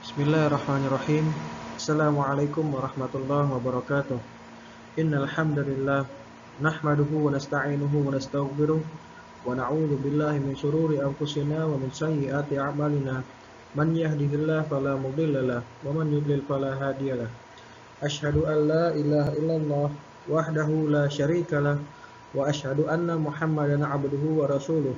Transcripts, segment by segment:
Bismillahirrahmanirrahim. Assalamualaikum warahmatullahi wabarakatuh. Innal hamdalillah nahmaduhu wa nasta'inuhu wa nastaghfiruh wa na'udzu billahi min shururi anfusina wa min sayyiati a'malina. Man yahdihillahu fala mudhillalah wa man yudlil fala hadiyalah. Asyhadu an la ilaha illallah wahdahu la syarikalah wa asyhadu anna Muhammadan 'abduhu wa rasuluh.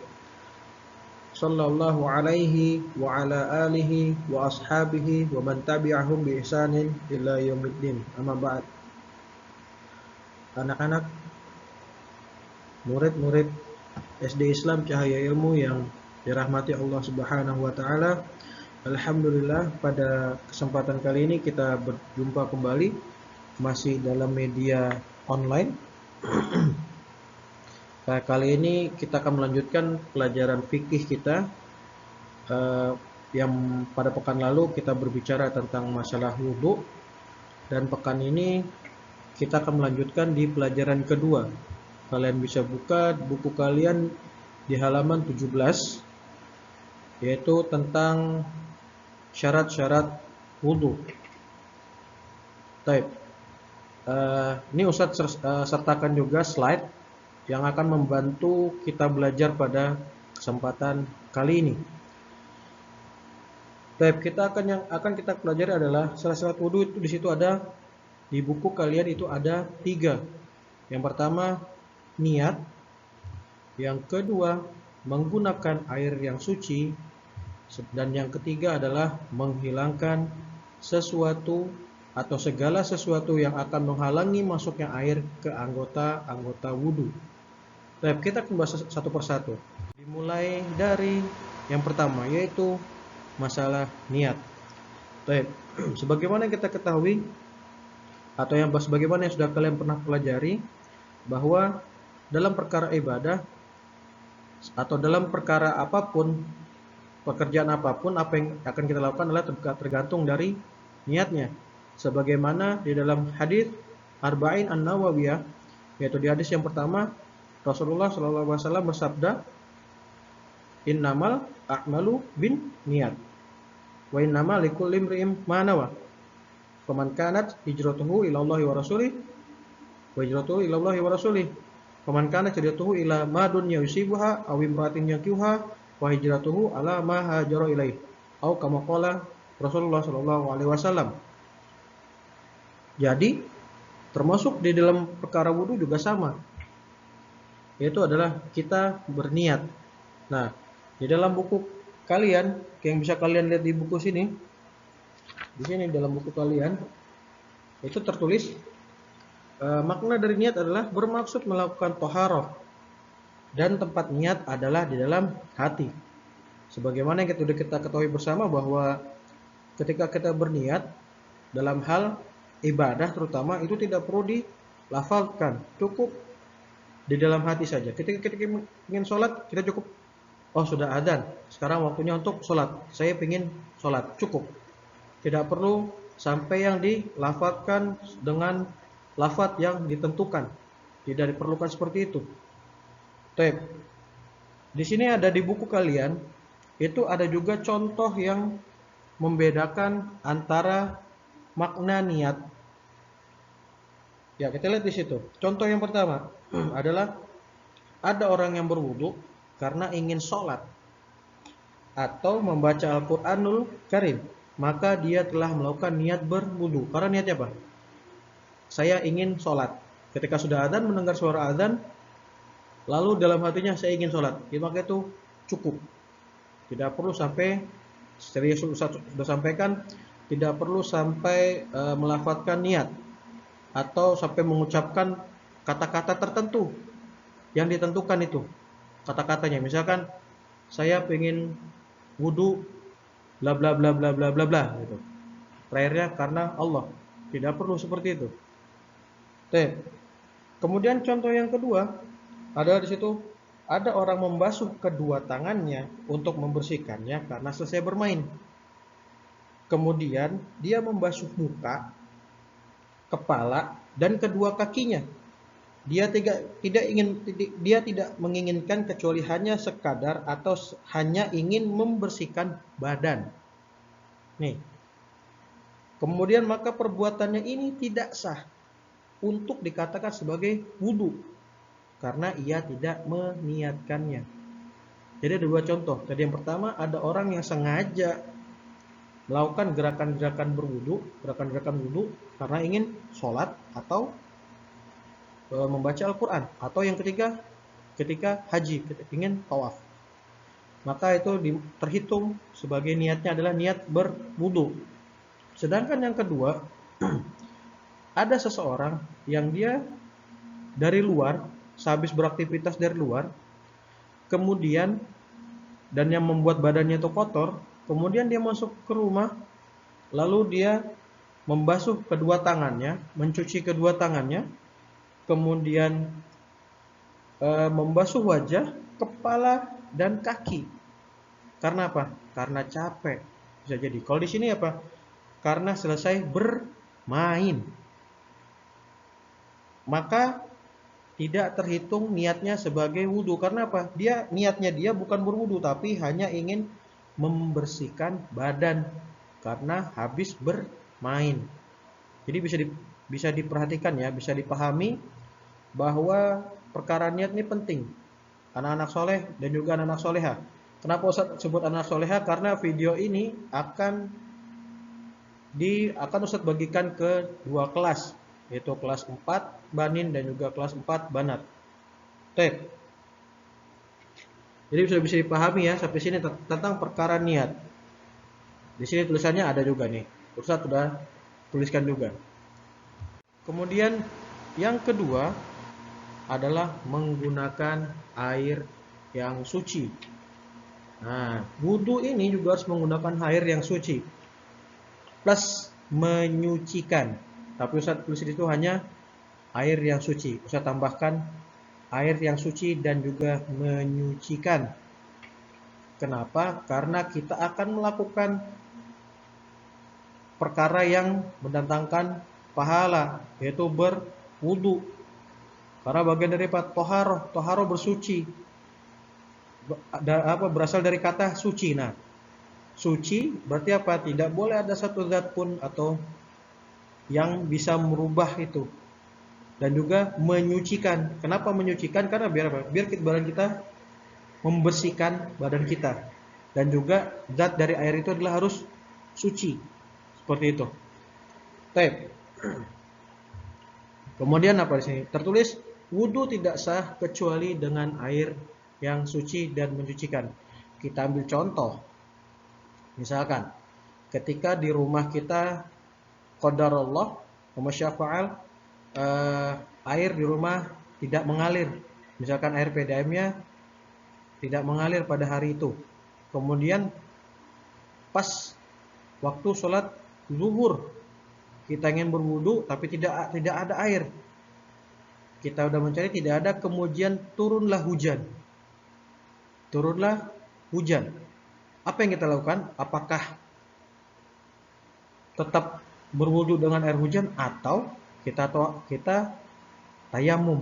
Sallallahu alaihi wa ala alihi wa ashabihi wa man tabi'ahum bi ihsanin ila yaumiddin. Amma ba'd. Anak-anak, murid-murid SD Islam Cahaya Ilmu yang dirahmati Allah Subhanahu wa taala. Alhamdulillah, pada kesempatan kali ini kita berjumpa kembali masih dalam media online. Kali ini kita akan melanjutkan pelajaran fikih kita yang pada pekan lalu kita berbicara tentang masalah wudhu, dan pekan ini kita akan melanjutkan di pelajaran kedua. Kalian bisa buka buku kalian di halaman 17, yaitu tentang syarat-syarat wudhu. Baik, ini Ustadz sertakan juga slide yang akan membantu kita belajar pada kesempatan kali ini. Baik, yang akan kita pelajari adalah syarat-syarat wudhu. Itu di situ ada, di buku kalian itu ada 3. Yang pertama niat, yang kedua menggunakan air yang suci, dan yang ketiga adalah menghilangkan sesuatu atau segala sesuatu yang akan menghalangi masuknya air ke anggota wudhu. Baik, kita akan bahas satu persatu. Dimulai dari yang pertama, yaitu masalah niat. Baik, sebagaimana yang kita ketahui atau sebagaimana yang sudah kalian pernah pelajari, bahwa dalam perkara ibadah atau dalam perkara apapun, pekerjaan apapun, apa yang akan kita lakukan adalah tergantung dari niatnya. Sebagaimana di dalam hadis Arba'in An-Nawawiyah, yaitu di hadis yang pertama, Rasulullah SAW bersabda, innamal a'malu bin niat wa innamal likulli imri'in ma nawa. Faman kanat hijratuhu ila Allahi wa rasulih wa hijratuhu ila Allahi wa rasulih. Faman kanat hijratuhu ila ma dunya yusibuha aw imra'atin yankihuha wa hijratuhu ala ma hajara ilaih. Atau kama qala Rasulullah SAW. Jadi termasuk di dalam perkara wudu juga sama, yaitu adalah kita berniat. Nah, di dalam buku kalian yang bisa kalian lihat di buku sini, di sini dalam buku kalian itu tertulis makna dari niat adalah bermaksud melakukan toharoh, dan tempat niat adalah di dalam hati. Sebagaimana yang kita ketahui bersama bahwa ketika kita berniat dalam hal ibadah terutama, itu tidak perlu dilafalkan, cukup di dalam hati saja. Ketika kita ingin sholat, kita cukup, oh sudah adzan, sekarang waktunya untuk sholat, saya ingin sholat, cukup. Tidak perlu sampai yang dilafalkan dengan lafaz yang ditentukan, tidak diperlukan seperti itu. Baik, di sini ada di buku kalian itu ada juga contoh yang membedakan antara makna niat. Ya, kita lihat di situ. Contoh yang pertama adalah ada orang yang berwudu karena ingin sholat atau membaca Al-Quranul Karim, maka dia telah melakukan niat berwudu. Karena niatnya apa? Saya ingin sholat. Ketika sudah adzan, mendengar suara adzan, lalu dalam hatinya saya ingin sholat, maka itu cukup. Tidak perlu sampai, serius sudah sampaikan, tidak perlu sampai melafadzkan niat atau sampai mengucapkan kata-kata tertentu yang ditentukan itu kata-katanya. Misalkan saya pengen wudu bla bla bla bla bla bla bla gitu. Terakhirnya karena Allah. Tidak perlu seperti itu. Oke. Kemudian contoh yang kedua adalah di situ ada orang membasuh kedua tangannya untuk membersihkannya karena selesai bermain. Kemudian dia membasuh muka, kepala, dan kedua kakinya. Dia tidak menginginkan kecuali hanya sekadar atau hanya ingin membersihkan badan. Nih, Kemudian maka perbuatannya ini tidak sah untuk dikatakan sebagai wudu karena ia tidak meniatkannya. Jadi ada dua contoh. Tadi yang pertama ada orang yang sengaja melakukan gerakan-gerakan wudu karena ingin sholat atau membaca Al-Quran, atau yang ketiga ketika haji, ingin tawaf, maka itu terhitung sebagai niatnya adalah niat berwudu. Sedangkan yang kedua, ada seseorang yang dia dari luar, sehabis beraktivitas dari luar, kemudian dan yang membuat badannya itu kotor, kemudian dia masuk ke rumah, lalu dia membasuh kedua tangannya, mencuci kedua tangannya, kemudian membasuh wajah, kepala, dan kaki. Karena apa? Karena capek. Bisa jadi. Kalau di sini apa? Karena selesai bermain. Maka tidak terhitung niatnya sebagai wudu. Karena apa? Niatnya dia bukan berwudu, tapi hanya ingin membersihkan badan karena habis bermain. Jadi bisa diperhatikan ya, bisa dipahami bahwa perkara niat ini penting. Anak-anak soleh dan juga anak-anak soleha. Kenapa Ustaz sebut anak soleha? Karena video ini akan Ustaz bagikan ke dua kelas, yaitu kelas 4 banin dan juga kelas 4 banat. Baik. Jadi sudah bisa dipahami ya sampai sini tentang perkara niat. Di sini tulisannya ada juga nih. Ustaz sudah tuliskan juga. Kemudian yang kedua adalah menggunakan air yang suci. Nah, wudu ini juga harus menggunakan air yang suci plus menyucikan. Tapi Ustaz tulis itu hanya air yang suci. Ustaz tambahkan air yang suci dan juga menyucikan. Kenapa? Karena kita akan melakukan perkara yang mendatangkan pahala, yaitu berwudu. Karena bagian dari toharoh bersuci. Berasal dari kata suci. Nah, suci berarti apa? Tidak boleh ada satu zat pun atau yang bisa merubah itu. Dan juga menyucikan. Kenapa menyucikan? Karena biar apa? Biar badan kita membersihkan badan kita. Dan juga zat dari air itu adalah harus suci. Seperti itu. Baik. Kemudian apa di sini? Tertulis wudu tidak sah kecuali dengan air yang suci dan mencucikan. Kita ambil contoh. Misalkan ketika di rumah kita qadarullah wa masyafa'al air di rumah tidak mengalir. Misalkan air PDAM-nya tidak mengalir pada hari itu. Kemudian pas waktu sholat zuhur kita ingin berwudu tapi tidak ada air. Kita sudah mencari tidak ada, kemudian turunlah hujan. Apa yang kita lakukan? Apakah tetap berwudu dengan air hujan atau kita tayamum?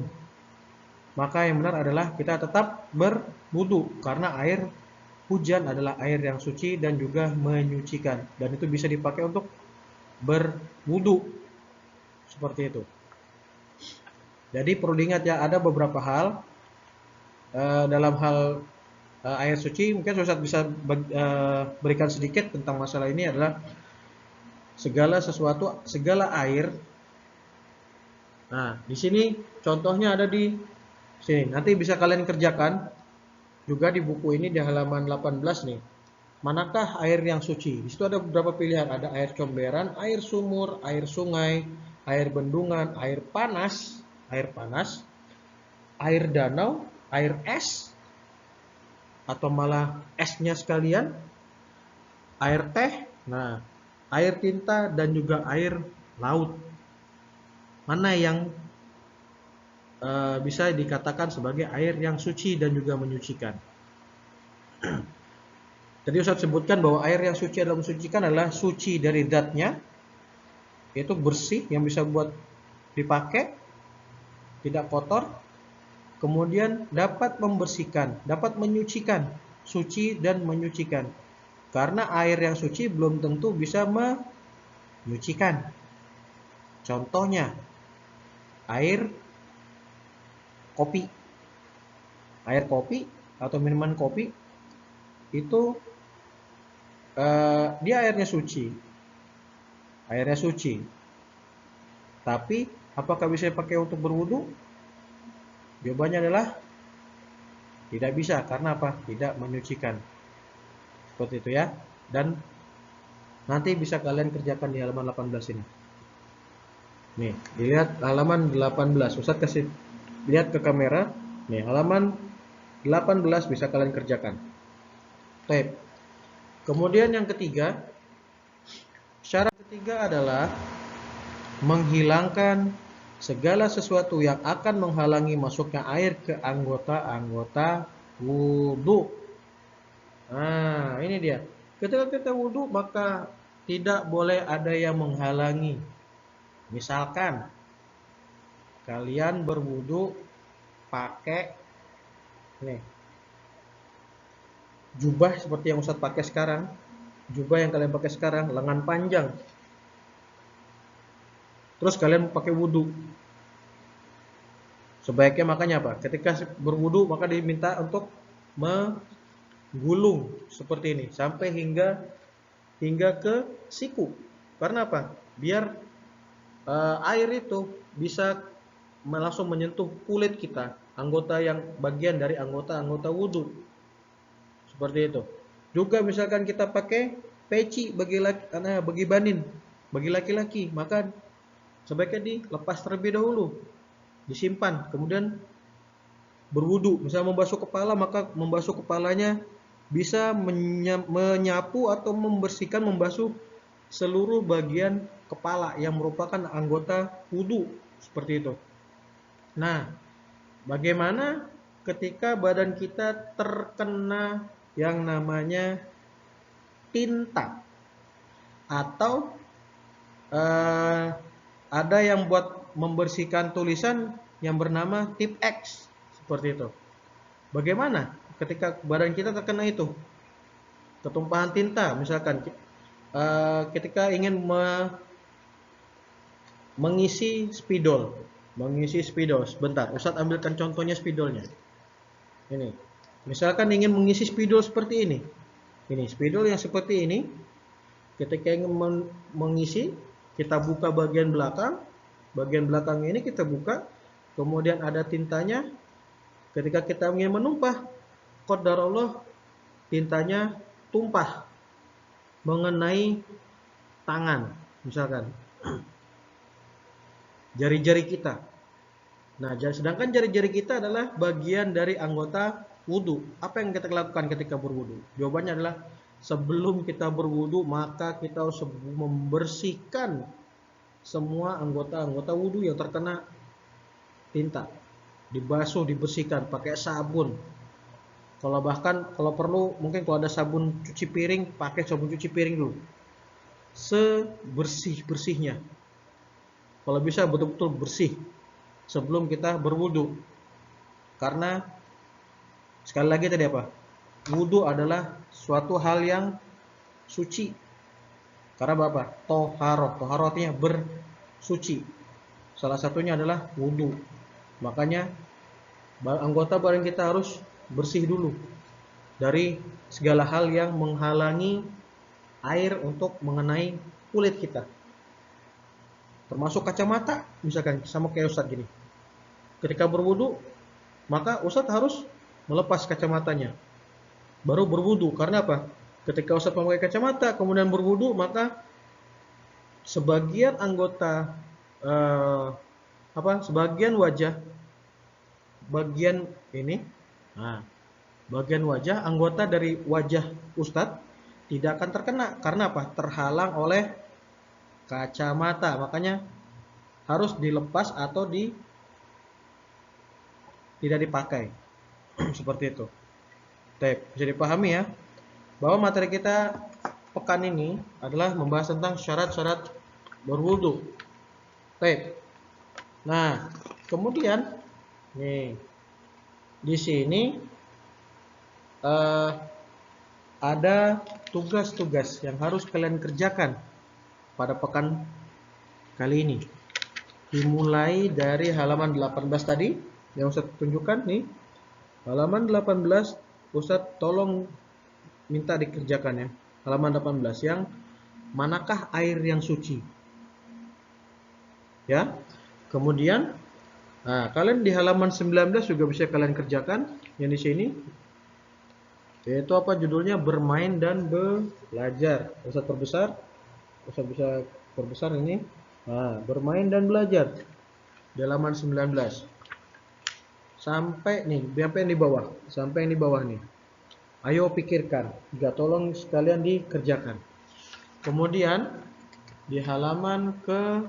Maka yang benar adalah kita tetap berwudu karena air hujan adalah air yang suci dan juga menyucikan, dan itu bisa dipakai untuk berwudu. Seperti itu. Jadi perlu diingat ya, ada beberapa hal dalam hal air suci. Mungkin Ustaz bisa berikan sedikit tentang masalah ini adalah segala air. Nah, di sini contohnya ada di sini. Nanti bisa kalian kerjakan juga di buku ini di halaman 18 nih. Manakah air yang suci? Di situ ada beberapa pilihan. Ada air comberan, air sumur, air sungai, air bendungan, air panas, air danau, air es, atau malah esnya sekalian, air teh, nah, air tinta dan juga air laut. Mana yang bisa dikatakan sebagai air yang suci dan juga menyucikan? Tadi Ustaz sebutkan bahwa air yang suci adalah mensucikan adalah suci dari zatnya, yaitu bersih yang bisa buat dipakai, tidak kotor. Kemudian dapat membersihkan, dapat menyucikan, suci dan menyucikan. Karena air yang suci belum tentu bisa menyucikan. Contohnya air kopi. Air kopi atau minuman kopi itu dia airnya suci. Airnya suci. Tapi apakah bisa dipakai untuk berwudu? Jawabannya adalah tidak bisa. Karena apa? Tidak menyucikan. Seperti itu ya. Dan nanti bisa kalian kerjakan di halaman 18 ini. Nih, dilihat halaman 18. Ustaz kasih lihat ke kamera. Nih, halaman 18 bisa kalian kerjakan. Baik. Kemudian yang ketiga, syarat ketiga adalah menghilangkan segala sesuatu yang akan menghalangi masuknya air ke anggota-anggota wudu. Nah, ini dia. Ketika kita wudu, maka tidak boleh ada yang menghalangi. Misalkan kalian berwudu pakai nih jubah seperti yang Ustadz pakai sekarang, jubah yang kalian pakai sekarang, lengan panjang. Terus kalian pakai wudu. Sebaiknya makanya apa? Ketika berwudu maka diminta untuk menggulung seperti ini sampai hingga ke siku. Karena apa? Biar air itu bisa langsung menyentuh kulit kita, anggota yang bagian dari anggota-anggota wudu. Seperti itu. Juga misalkan kita pakai peci bagi banin, bagi laki-laki, maka sebaiknya dilepas terlebih dahulu, disimpan, kemudian berwudu. Misalnya membasuh kepala, maka membasuh kepalanya bisa menyapu atau membersihkan, membasuh seluruh bagian kepala yang merupakan anggota wudu, seperti itu. Nah, bagaimana ketika badan kita terkena yang namanya tinta atau ada yang buat membersihkan tulisan yang bernama tip X, seperti itu. Bagaimana ketika badan kita terkena itu? Ketumpahan tinta, misalkan ketika ingin mengisi spidol. Sebentar, Ustadz ambilkan contohnya spidolnya. Ini. Misalkan ingin mengisi spidol seperti ini. Ini spidol yang seperti ini. Ketika ingin mengisi, kita buka bagian belakang. Bagian belakang ini kita buka. Kemudian ada tintanya. Ketika kita ingin menumpah, qadarullah tintanya tumpah mengenai tangan, misalkan jari-jari kita. Nah, sedangkan jari-jari kita adalah bagian dari anggota wudu. Apa yang kita lakukan ketika berwudu? Jawabannya adalah sebelum kita berwudu maka kita harus membersihkan semua anggota-anggota wudu yang terkena tinta. Dibasuh, dibersihkan pakai sabun. Kalau perlu mungkin kalau ada sabun cuci piring, pakai sabun cuci piring dulu. Sebersih-bersihnya. Kalau bisa betul-betul bersih sebelum kita berwudu. Karena sekali lagi tadi apa? Wudu adalah suatu hal yang suci. Karena apa? Toharoh. Toharoh artinya bersuci. Salah satunya adalah wudu. Makanya anggota badan kita harus bersih dulu dari segala hal yang menghalangi air untuk mengenai kulit kita. Termasuk kacamata, misalkan sama kayak Ustadz gini. Ketika berwudu, maka Ustadz harus melepas kacamatanya. Baru berwudu. Karena apa? Ketika Ustadz memakai kacamata, kemudian berwudu, maka sebagian anggota, sebagian wajah, bagian ini, bagian wajah, anggota dari wajah Ustadz tidak akan terkena. Karena apa? Terhalang oleh kacamata. Makanya harus dilepas atau tidak dipakai. Seperti itu. Bisa dipahami ya, bahwa materi kita pekan ini adalah membahas tentang syarat-syarat berwudu. Nah, kemudian nih di sini ada tugas-tugas yang harus kalian kerjakan pada pekan kali ini. Dimulai dari halaman 18 tadi yang Ustaz tunjukkan nih. Halaman 18 Ustaz tolong minta dikerjakan ya. Halaman 18 yang manakah air yang suci? Ya. Kemudian kalian di halaman 19 juga bisa kalian kerjakan yang di sini. Yaitu apa judulnya? Bermain dan belajar. Ustaz perbesar. Ustaz bisa perbesar ini. Bermain dan belajar. Di halaman 19. Sampai nih, sampai yang di bawah. Sampai yang di bawah nih. Ayo pikirkan. Juga tolong sekalian dikerjakan. Kemudian di halaman ke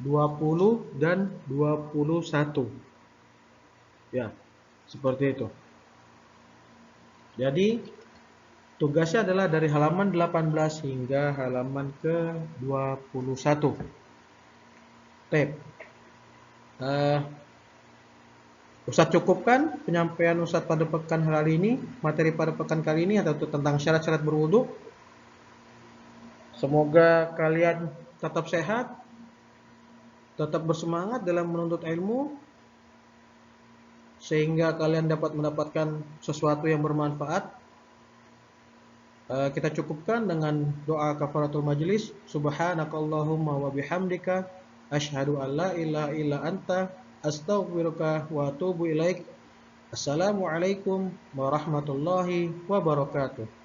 20 dan 21. Ya, seperti itu. Jadi tugasnya adalah dari halaman 18 hingga halaman ke 21. Tab. Ustadz cukupkan penyampaian Ustadz pada pekan kali ini, materi pada pekan kali ini atau tentang syarat-syarat berwudu. Semoga kalian tetap sehat, tetap bersemangat dalam menuntut ilmu, sehingga kalian dapat mendapatkan sesuatu yang bermanfaat. Kita cukupkan dengan doa kafaratul majlis. Subhanakallahumma wa bihamdika asyhadu an la ilaha illa anta astaghfiruka wa atubu ilaik. Assalamualaikum warahmatullahi wabarakatuh.